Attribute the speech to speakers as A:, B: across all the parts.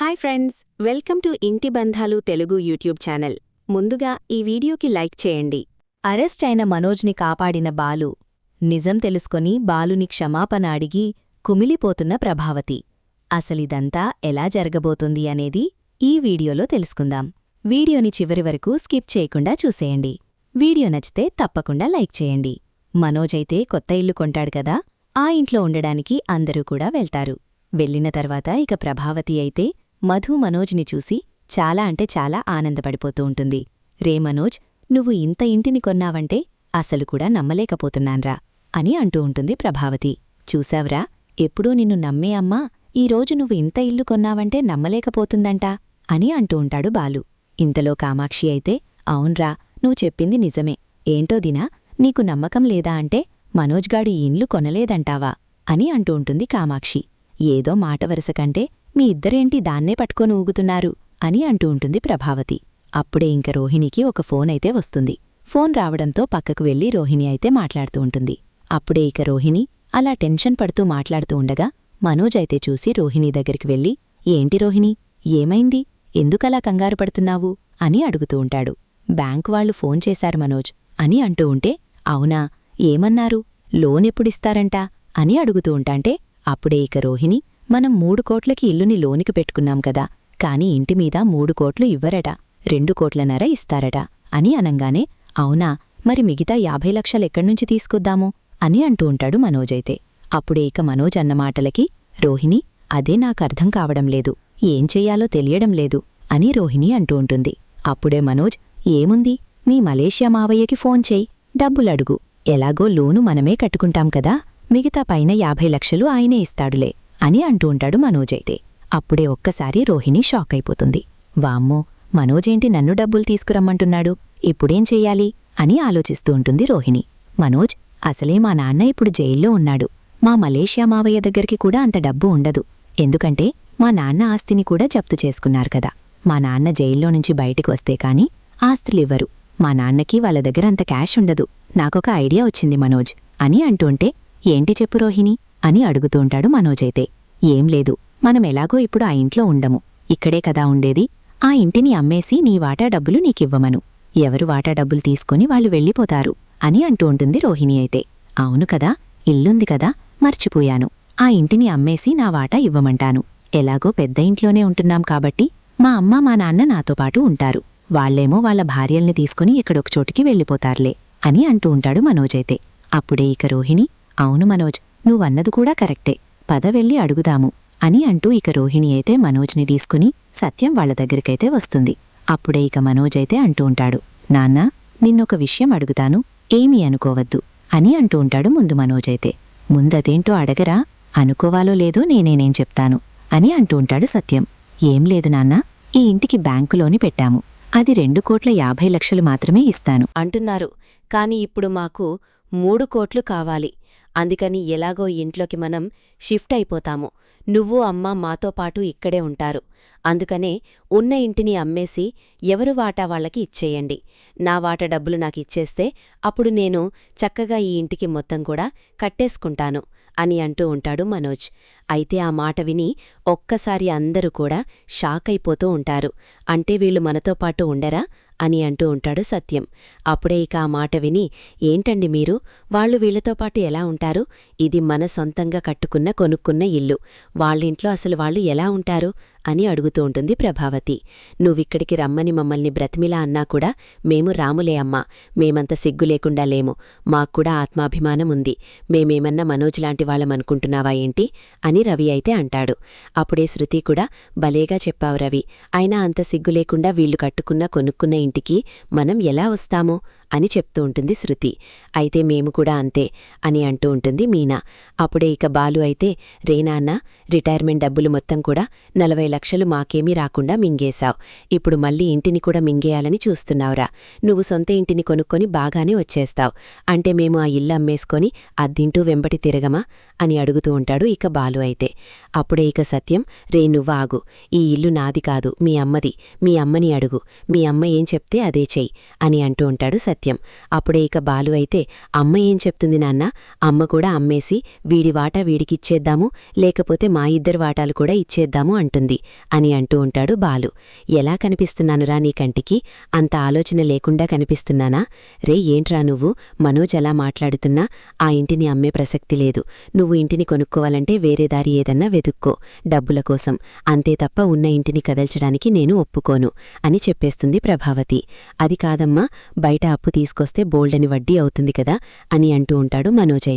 A: Hi friends, welcome to ఇంటి బంధాలు Telugu YouTube channel. ముందుగా ఈ వీడియోకి లైక్ చేయండి.
B: అరెస్ట్ అయిన మనోజ్ని కాపాడిన బాలు. నిజం తెలుసుకొని బాలుని క్షమాపణ అడిగి కుమిలిపోతున్న ప్రభావతి. అసలిదంతా ఎలా జరగబోతుంది అనేది ఈ వీడియోలో తెలుసుకుందాం. వీడియోని చివరి వరకు స్కిప్ చేయకుండా చూసేయండి. వీడియో నచ్చితే తప్పకుండా లైక్ చేయండి. మనోజైతే కొత్త ఇల్లు కొంటాడు కదా, ఆ ఇంట్లో ఉండడానికి అందరూ కూడా వెళ్తారు. వెళ్ళిన తర్వాత ఇక ప్రభావతి అయితే మధు మనోజ్ని చూసి చాలా అంటే చాలా ఆనందపడిపోతూ ఉంటుంది. రే మనోజ్, నువ్వు ఇంత ఇంటిని కొన్నావంటే అసలు కూడా నమ్మలేకపోతున్నాన్రా అని అంటూ ఉంటుంది ప్రభావతి. చూశావ్రా, ఎప్పుడూ నిన్ను నమ్మే అమ్మా ఈరోజు నువ్వు ఇంత ఇల్లు కొన్నావంటే నమ్మలేకపోతుందంటా అని అంటూ ఉంటాడు బాలు. ఇంతలో కామాక్షి అయితే, అవున్రా, నువ్వు చెప్పింది నిజమే. ఏంటో దినా, నీకు నమ్మకం లేదా అంటే మనోజ్గాడు ఈ ఇల్లు కొనలేదంటావా అని అంటూ ఉంటుంది కామాక్షి. ఏదో మాట వరుసకంటే మీ ఇద్దరేంటి దాన్నే పట్టుకొని ఊగుతున్నారు అని అంటూ ఉంటుంది ప్రభావతి. అప్పుడే ఇంక రోహిణికి ఒక ఫోన్ అయితే వస్తుంది. ఫోన్ రావడంతో పక్కకు వెళ్లి రోహిణి అయితే మాట్లాడుతూ ఉంటుంది. అప్పుడే ఇక రోహిణి అలా టెన్షన్ పడుతూ మాట్లాడుతూ ఉండగా మనోజ్ అయితే చూసి రోహిణి దగ్గరికి వెళ్లి, ఏంటి రోహిణి, ఏమైంది, ఎందుకలా కంగారు పడుతున్నావు అని అడుగుతూ ఉంటాడు. బ్యాంకు వాళ్లు ఫోన్ చేశారు మనోజ్ అని అంటూ ఉంటే, అవునా, ఏమన్నారు, లోన్ ఎప్పుడిస్తారంట అని అడుగుతూ ఉంటాంటే అప్పుడే ఇక రోహిణి, మనం 3 కోట్లకి ఇల్లుని లోనికి పెట్టుకున్నాం కదా, కాని ఇంటిమీద 3 కోట్లు ఇవ్వరట, 2 కోట్లన్నర ఇస్తారట అని అనంగానే, అవునా, మరి మిగతా 50 లక్షలెక్కడ్నుంచి తీసుకొద్దాము అని అంటూ ఉంటాడు మనోజైతే. అప్పుడే ఇక మనోజ్ అన్న మాటలకి రోహిణి, అదే నాకర్థం కావడం లేదు, ఏం చెయ్యాలో తెలియడం లేదు అని రోహిణి అంటూ ఉంటుంది. అప్పుడే మనోజ్, ఏముంది, మీ మలేషియా మావయ్యకి ఫోన్ చెయ్యి, డబ్బులడుగు, ఎలాగో లోను మనమే కట్టుకుంటాం కదా, మిగతా పైన 50 లక్షలు ఆయనే ఇస్తాడులే అని అంటూ ఉంటాడు మనోజైతే. అప్పుడే ఒక్కసారి రోహిణి షాక్ అయిపోతుంది. వామ్మో, మనోజేంటి నన్ను డబ్బులు తీసుకురమ్మంటున్నాడు, ఇప్పుడేం చెయ్యాలి అని ఆలోచిస్తూ ఉంటుంది రోహిణి. మనోజ్, అసలే మా నాన్న ఇప్పుడు జైల్లో ఉన్నాడు, మా మలేషియా మావయ్య దగ్గరికి కూడా అంత డబ్బు ఉండదు, ఎందుకంటే మా నాన్న ఆస్తిని కూడా జప్తు చేసుకున్నారు కదా, మా నాన్న జైల్లో నుంచి బయటికి వస్తే కాని ఆస్తులివ్వరు, మా నాన్నకి వాళ్ళ దగ్గర అంత క్యాష్ ఉండదు, నాకొక ఐడియా వచ్చింది మనోజ్ అని అంటూంటే, ఏంటి చెప్పు రోహిణి అని అడుగుతూంటాడు మనోజైతే. ఏం లేదు, మనం ఎలాగో ఇప్పుడు ఆ ఇంట్లో ఉండము, ఇక్కడే కదా ఉండేది, ఆ ఇంటిని అమ్మేసి నీ వాటా డబ్బులు నీకివ్వమను, ఎవరు వాటా డబ్బులు తీసుకుని వాళ్ళు వెళ్ళిపోతారు అని అంటూ ఉంటుంది రోహిణి అయితే. అవును కదా, ఇల్లుంది కదా, మర్చిపోయాను, ఆ ఇంటిని అమ్మేసి నా వాటా ఇవ్వమంటాను, ఎలాగో పెద్ద ఇంట్లోనే ఉంటున్నాం కాబట్టి మా అమ్మ మా నాన్న నాతో పాటు ఉంటారు, వాళ్లేమో వాళ్ళ భార్యల్ని తీసుకుని ఇక్కడొక చోటికి వెళ్ళిపోతారులే అని అంటూ ఉంటాడు మనోజైతే. అప్పుడే ఇక రోహిణి, అవును మనోజ్, నువ్వన్నది కూడా కరెక్టే, పద వెళ్ళి అడుగుదాము అని అంటూ ఇక రోహిణి అయితే మనోజ్ని తీసుకుని సత్యం వాళ్ల దగ్గరికైతే వస్తుంది. అప్పుడే ఇక మనోజైతే అంటూ ఉంటాడు, నాన్నా, నిన్నొక విషయం అడుగుతాను, ఏమీ అనుకోవద్దు అని అంటూ ఉంటాడు ముందు మనోజైతే. ముందదేంటో అడగరా, అనుకోవాలో లేదో నేనేనేం చెప్తాను అని అంటూ ఉంటాడు సత్యం. ఏం లేదు నాన్నా, ఈ ఇంటికి బ్యాంకులోని పెట్టాము, అది 2,50 లక్షలు మాత్రమే ఇస్తాను అంటున్నారు, కాని ఇప్పుడు మాకు 3 కోట్లు కావాలి, అందుకని ఎలాగో ఇంట్లోకి మనం షిఫ్ట్ అయిపోతాము, నువ్వు అమ్మ మాతో పాటు ఇక్కడే ఉంటారు, అందుకనే ఉన్న ఇంటిని అమ్మేసి ఎవరు వాటా వాళ్ళకి ఇచ్చేయండి, నా వాటా డబ్బులు నాకిచ్చేస్తే అప్పుడు నేను చక్కగా ఈ ఇంటికి మొత్తం కూడా కట్టేసుకుంటాను అని అంటూ ఉంటాడు మనోజ్. అయితే ఆ మాట విని ఒక్కసారి అందరూ కూడా షాక్ అయిపోతూ ఉంటారు. అంటే వీళ్ళు మనతో పాటు ఉండరా అని అంటూ ఉంటాడు సత్యం. అప్పుడే ఇక ఆ మాట విని, ఏంటండి మీరు, వాళ్ళు వీళ్లతో పాటు ఎలా ఉంటారు, ఇది మన సొంతంగా కొనుక్కున్న ఇల్లు, వాళ్ళింట్లో అసలు వాళ్ళు ఎలా ఉంటారు అని అడుగుతూ ఉంటుంది ప్రభావతి. నువ్విక్కడికి రమ్మని మమ్మల్ని బ్రతిమిలా అన్నా కూడా మేము రాములే అమ్మా, మేమంత సిగ్గు లేకుండా లేము, మాక్కూడా ఆత్మాభిమానం ఉంది, మేమేమన్నా మనోజ్ లాంటి వాళ్ళమనుకుంటున్నావా ఏంటి అని రవి అయితే అంటాడు. అప్పుడే శృతి కూడా, భలేగా చెప్పావు రవి, అయినా అంత సిగ్గు లేకుండా వీళ్లు కొనుక్కున్న ఇంటికి మనం ఎలా వస్తామో అని చెప్తూ ఉంటుంది శృతి. అయితే మేము కూడా అంతే అని అంటూ ఉంటుంది మీనా. అప్పుడే ఇక బాలు అయితే, రేనాన్న, రిటైర్మెంట్ డబ్బులు మొత్తం కూడా 40 లక్షలు మాకేమీ రాకుండా మింగేశావు, ఇప్పుడు మళ్ళీ ఇంటిని కూడా మింగేయాలని చూస్తున్నావురా, నువ్వు సొంత ఇంటిని కొనుక్కొని బాగానే వచ్చేస్తావు, అంటే మేము ఆ ఇల్లు అమ్మేసుకొని అద్దింటూ వెంబటి తిరగమా అని అడుగుతూ ఉంటాడు ఇక బాలు అయితే. అప్పుడే ఇక సత్యం, రే నువ్వాగు, ఈ ఇల్లు నాది కాదు మీ అమ్మది, మీ అమ్మని అడుగు, మీ అమ్మ ఏం చెప్తే అదే చెయ్యి అని అంటూ ఉంటాడు సత్యం.
A: సత్యం. అప్పుడే ఇక బాలు అయితే, అమ్మ ఏం చెప్తుంది నాన్న, అమ్మ కూడా అమ్మేసి వీడి వాటా వీడికిచ్చేద్దాము, లేకపోతే మా ఇద్దరి వాటాలు కూడా ఇచ్చేద్దాము అంటుంది అని అంటూ ఉంటాడు బాలు. ఎలా కనిపిస్తున్నానురా నీ కంటికి? అంత ఆలోచన లేకుండా కనిపిస్తున్నానా? రే ఏంట్రా నువ్వు, మనోజ్ అలా మాట్లాడుతున్నా ఆ ఇంటిని అమ్మే ప్రసక్తి లేదు. నువ్వు ఇంటిని కొనుక్కోవాలంటే వేరే దారి ఏదన్నా వెతుక్కో డబ్బుల కోసం, అంతే తప్ప ఉన్న ఇంటిని కదల్చడానికి నేను ఒప్పుకోను అని చెప్పేస్తుంది ప్రభావతి. అది కాదమ్మా, బయట అప్పు తీసుకొస్తే బోల్డని వడ్డీ అవుతుంది కదా అని అంటూ ఉంటాడు మనోజ్.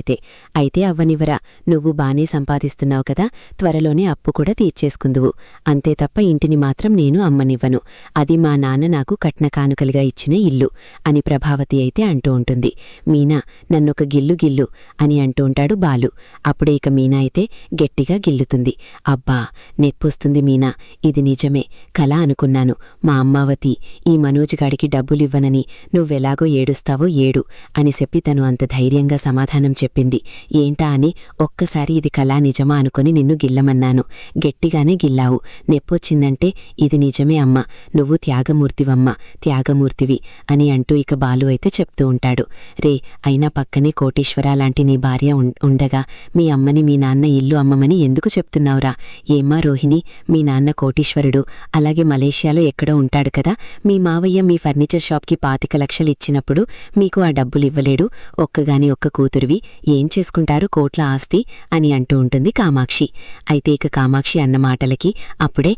A: అయితే అవ్వనివ్వరా, నువ్వు బానే సంపాదిస్తున్నావు కదా, త్వరలోనే అప్పు కూడా తీర్చేసుకుందువు, అంతే తప్ప ఇంటిని మాత్రం నేను అమ్మనివ్వను, అది మా నాన్న నాకు కట్న కానుకలుగా ఇచ్చిన ఇల్లు అని ప్రభావతి అయితే అంటూ ఉంటుంది. మీనా నన్నొక గిల్లు గిల్లు అని అంటూ ఉంటాడు బాలు. అప్పుడే ఇక మీనా అయితే గట్టిగా గిల్లుతుంది. అబ్బా నెప్పొస్తుంది మీనా, ఇది నిజమే, కల అనుకున్నాను. మా అమ్మావతి ఈ మనోజ్ గాడికి డబ్బులివ్వనని నువ్వెలాగో ఏడుస్తావో ఏడు అని చెప్పి తను అంత ధైర్యంగా సమాధానం చెప్పింది. ఏంటా అని ఒక్కసారి ఇది కలా నిజమా అనుకుని నిన్ను గిల్లమన్నాను, గట్టిగానే గిల్లావు. నెప్పొచ్చిందంటే ఇది నిజమే అమ్మా, నువ్వు త్యాగమూర్తివమ్మా, త్యాగమూర్తివి అని అంటూ ఇక బాలు అయితే చెప్తూ ఉంటాడు. రే అయినా పక్కనే కోటీశ్వరాలాంటి నీ భార్య ఉండగా మీ అమ్మని మీ నాన్న ఇల్లు అమ్మమని ఎందుకు చెప్తున్నావురా? ఏమ్మా రోహిణి, మీ నాన్న కోటీశ్వరుడు, అలాగే మలేషియాలో ఎక్కడో ఉంటాడు కదా, మీ మావయ్య మీ ఫర్నిచర్ షాప్కి 25 లక్షలు ఇచ్చినప్పుడు మీకు ఆ డబ్బులివ్వలేడు, ఒక్కగాని ఒక్క కూతురివి, ఏం చేసుకుంటారు కోట్ల ఆస్తి అని అంటూ ఉంటుంది కామాక్షి. అయితే ఇక కామాక్షి అన్న మాటలకి అప్పుడే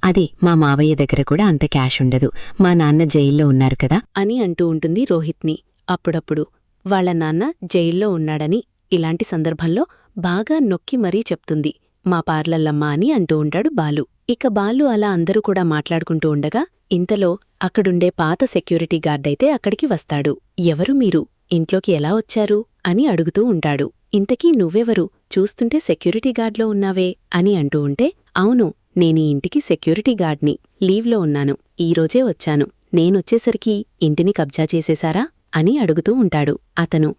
A: అదే మా మావయ్య దగ్గర కూడా అంత క్యాష్ ఉండదు, మా నాన్న జైల్లో ఉన్నారు కదా అని అంటూ ఉంటుంది రోహిత్ని. అప్పుడప్పుడు వాళ్ల నాన్న జైల్లో ఉన్నాడని ఇలాంటి సందర్భంలో బాగా నొక్కి మరీ చెప్తుంది. మా పార్లల్లమ్మ అని అంటూ ఉంటాడు బాలు. ఇక బాలు అలా అందరూ కూడా మాట్లాడుకుంటూ ఉండగా ఇంతలో అక్కడుండే పాత సెక్యూరిటీ గార్డైతే అక్కడికి వస్తాడు. ఎవరు మీరు, ఇంట్లోకి ఎలా వచ్చారు అని అడుగుతూ ఉంటాడు. ఇంతకీ నువ్వెవరు, చూస్తుంటే సెక్యూరిటీ గార్డ్లో ఉన్నావే అని అంటూ ఉంటే, అవును నేనీ ఇంటికి సెక్యూరిటీ గార్డ్ని, లీవ్లో ఉన్నాను, ఈరోజే వచ్చాను, నేనొచ్చేసరికి ఇంటిని కబ్జా చేసేశారా అని అడుగుతూ ఉంటాడు. అతను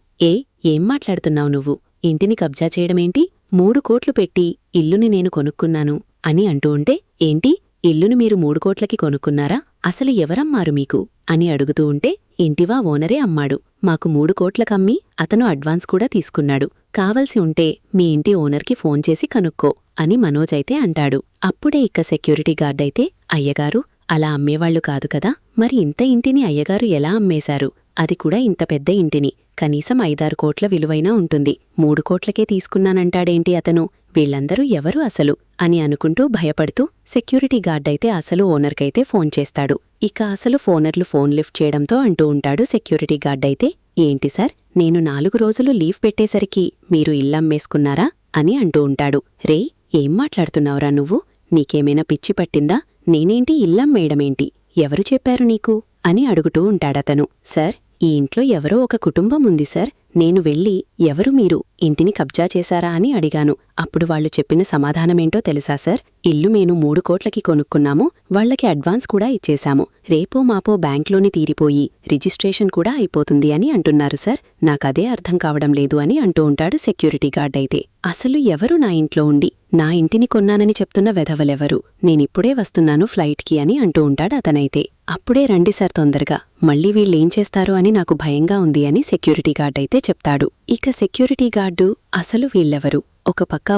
A: ఏం మాట్లాడుతున్నావు నువ్వు, ఇంటిని కబ్జా చేయడమేంటి, 3 కోట్లు పెట్టి ఇల్లుని నేను కొనుక్కున్నాను అని అంటూ ఉంటే, ఏంటి ఇల్లుని మీరు 3 కోట్లకి కొనుక్కున్నారా, అసలు ఎవరమ్మారు మీకు అని అడుగుతూ ఉంటే, ఇంటివా ఓనరే అమ్మాడు, మాకు 3 కోట్లకమ్మి అతను అడ్వాన్స్ కూడా తీసుకున్నాడు, కావలసి ఉంటే మీ ఇంటి ఓనర్కి ఫోన్ చేసి కనుక్కో అని మనోజ్ అయితే అంటాడు. అప్పుడే ఇక సెక్యూరిటీ గార్డైతే, అయ్యగారు అలా అమ్మేవాళ్లు కాదు కదా, మరి ఇంత ఇంటిని అయ్యగారు ఎలా అమ్మేశారు, అది కూడా ఇంత పెద్ద ఇంటిని, కనీసం 5-6 కోట్ల విలువైనా ఉంటుంది, 3 కోట్లకే తీసుకున్నానంటాడేంటి అతను, వీళ్లందరూ ఎవరు అసలు అని అనుకుంటూ భయపడుతూ సెక్యూరిటీ గార్డైతే అసలు ఓనర్కైతే ఫోన్ చేస్తాడు. ఇక అసలు ఫోనర్లు ఫోన్ లిఫ్ట్ చేయడంతో అంటూ ఉంటాడు సెక్యూరిటీ గార్డైతే, ఏంటి సార్, నేను 4 రోజులు లీవ్ పెట్టేసరికి మీరు ఇల్లమ్మేసుకున్నారా అని అంటూ ఉంటాడు. రే ఏం మాట్లాడుతున్నావురా నువ్వు, నీకేమైనా పిచ్చి పట్టిందా, నేనేంటి ఇల్లమ్మేయడమేంటి, ఎవరు చెప్పారు నీకు అని అడుగుతూ ఉంటాడతను. సార్ ఈ ఇంట్లో ఎవరో ఒక కుటుంబం ఉంది సార్, నేను వెళ్ళి ఎవరు మీరు, ఇంటిని కబ్జా చేశారా అని అడిగాను. అప్పుడు వాళ్లు చెప్పిన సమాధానమేంటో తెలుసా సార్, ఇల్లు మేము 3 కోట్లకి కొనుక్కున్నాము, వాళ్లకి అడ్వాన్స్ కూడా ఇచ్చేశాము, రేపో మాపో బ్యాంక్లోని తీరిపోయి రిజిస్ట్రేషన్ కూడా అయిపోతుంది అని అంటున్నారు సార్, నాకదే అర్థం కావడం లేదు అని అంటూ ఉంటాడు సెక్యూరిటీ గార్డైతే. అసలు ఎవరు నా ఇంట్లో ఉండి నా ఇంటిని కొన్నానని చెప్తున్న వెధవలెవరు, నేనిప్పుడే వస్తున్నాను ఫ్లైట్కి అని అంటూ ఉంటాడు అతనైతే. అప్పుడే రండి సార్ తొందరగా, మళ్ళీ వీళ్ళేం చేస్తారో అని నాకు భయంగా ఉంది అని సెక్యూరిటీ గార్డైతే చెప్తాడు. ఇక సెక్యూరిటీ గార్డు అసలు వీళ్ళెవరు, ఒక పక్క